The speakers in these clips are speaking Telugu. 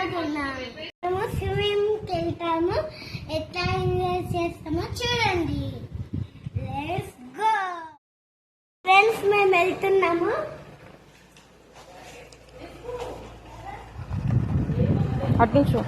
మేము స్విమ్మింగ్కి వెళ్తాము, ఎట్లా ఎంజాయ్ చేస్తామో చూడండి. లెట్స్ గో ఫ్రెండ్స్, మేము వెళ్తున్నాము. అట్నుంచు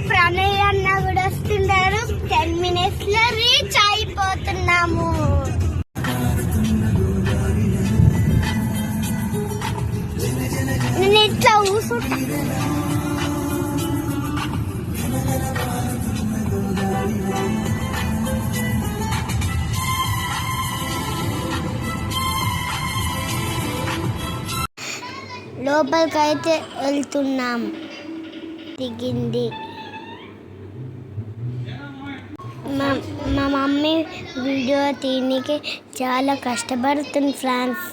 ప్రణయ్ అన్న కూడా వస్తున్నారు. 10 minutes లో రీచ్ అయిపోతున్నాము. నేను ఇట్లా ఊసుంటా. లోపలికైతే వెళ్తున్నాం. దిగింది. మా మమ్మీ వీడియో తీయడానికి చాలా కష్టపడుతుంది ఫ్రెండ్స్.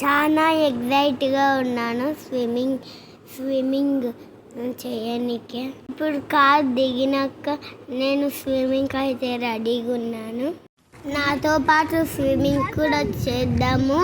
చాలా ఎగ్జైట్గా ఉన్నాను స్విమ్మింగ్ చేయడానికి. ఇప్పుడు కార్ దిగినాక నేను స్విమ్మింగ్ అయితే రెడీగా ఉన్నాను. నాతో పాటు స్విమ్మింగ్ కూడా చేద్దాము.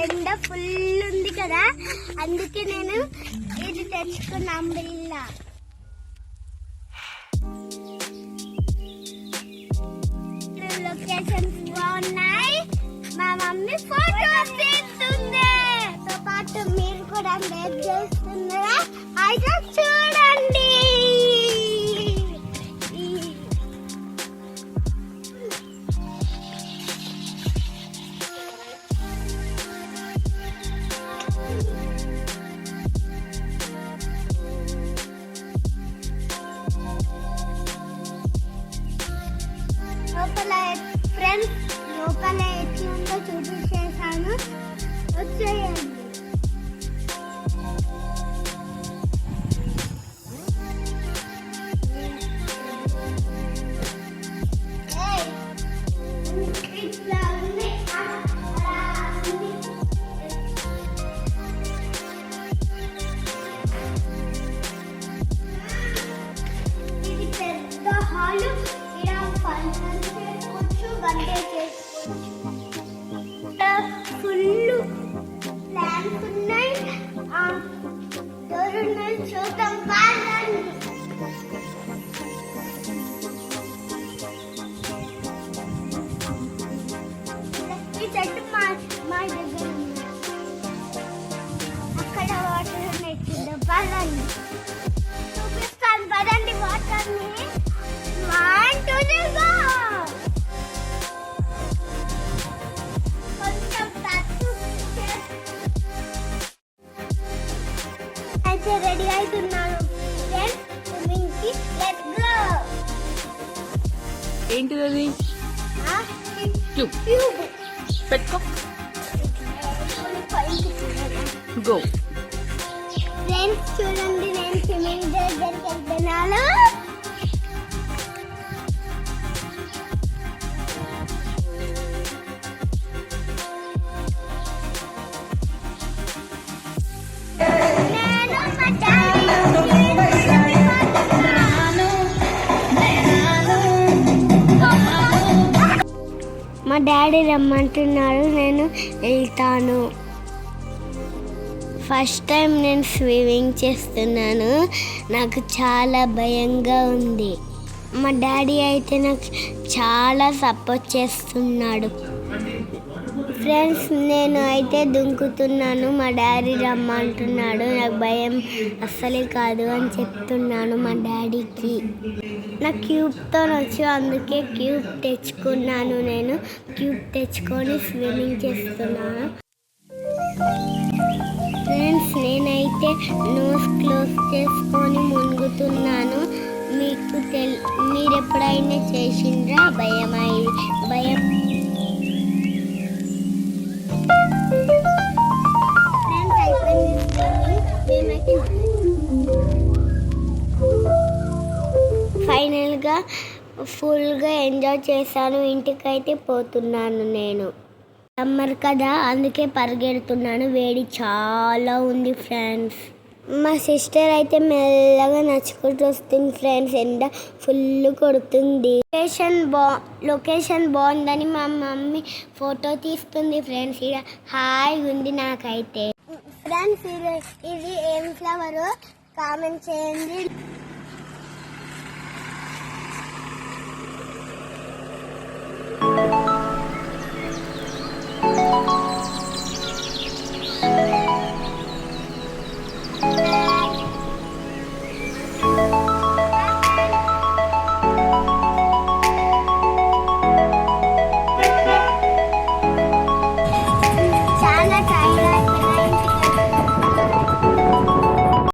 ఎండ ఫుల్ ఉంది కదా, అందుకే నేను ఇది తెచ్చుకున్న అంబ్రెల్లా. లొకేషన్స్ బాగున్నాయి. మా మమ్మీ ఫోటోస్ తీస్తుంది. తో పాటు మీరు కూడా మేక్ చేస్తున్నారా? అయితే చూడండి. ఫ్రెండ్స్, లోపల ఎట్లుందో చూపించేసాను. వచ్చేయండి. ఇది పెద్ద హాలు. ఇలా ఫంక్షన్ చేసుకోవచ్చు, బర్త్డే చేసుకోవచ్చు. ఫుల్ ప్లాన్స్ ఉన్నాయి, డోర్ ఉన్నాయి. చూద్దాం కాదండి. ఈ చెట్టు మా దగ్గర ఉంది. అక్కడ వాటర్ ఉన్నాయి. చూద్దాం పదండి. చూపిస్తాను పదండి వాటర్ని. అయితే రెడీ అవుతున్నాను. ఏంటిది అది? పెట్టుకో. గో ఫ్రెండ్స్, చూడండి నేను స్విమ్మింగ్ దగ్గరికి వెళ్తున్నాను. మా డాడీ రమ్మంటున్నారు, నేను వెళ్తాను. ఫస్ట్ టైం నేను స్విమ్మింగ్ చేస్తున్నాను. నాకు చాలా భయంగా ఉంది. మా డాడీ అయితే నాకు చాలా సపోర్ట్ చేస్తున్నాడు. ఫ్రెండ్స్ నేను అయితే దుంకుతున్నాను, మా డాడీ రమ్మంటున్నాడు. నాకు భయం అస్సలే కాదు అని చెప్తున్నాను మా డాడీకి. నాకు క్యూబ్తో వచ్చు, అందుకే క్యూబ్ తెచ్చుకున్నాను. నేను క్యూబ్ తెచ్చుకొని స్విమ్మింగ్ చేస్తున్నాను. ఫ్రెండ్స్ నేనైతే నోస్ క్లోజ్ చేసుకొని మునుగుతున్నాను. మీరు ఎప్పుడైనా చేసిండ్రా భయం? ఫైనల్గా ఫుల్గా ఎంజాయ్ చేశాను. ఇంటికైతే పోతున్నాను. నేను సమ్మర్ కదా, అందుకే పరిగెడుతున్నాను. వేడి చాలా ఉంది ఫ్రెండ్స్. మా సిస్టర్ అయితే మెల్లగా నడుచుకుంటూ వస్తుంది ఫ్రెండ్స్. ఎండ ఫుల్ కొడుతుంది. లొకేషన్ బాగుందని మా మమ్మీ ఫోటో తీస్తుంది ఫ్రెండ్స్. ఇక్కడ హాయిగా ఉంది నాకైతే. ఫ్రెండ్స్ ఇది ఏం ఫ్లవర్ కామెంట్ చేయండి.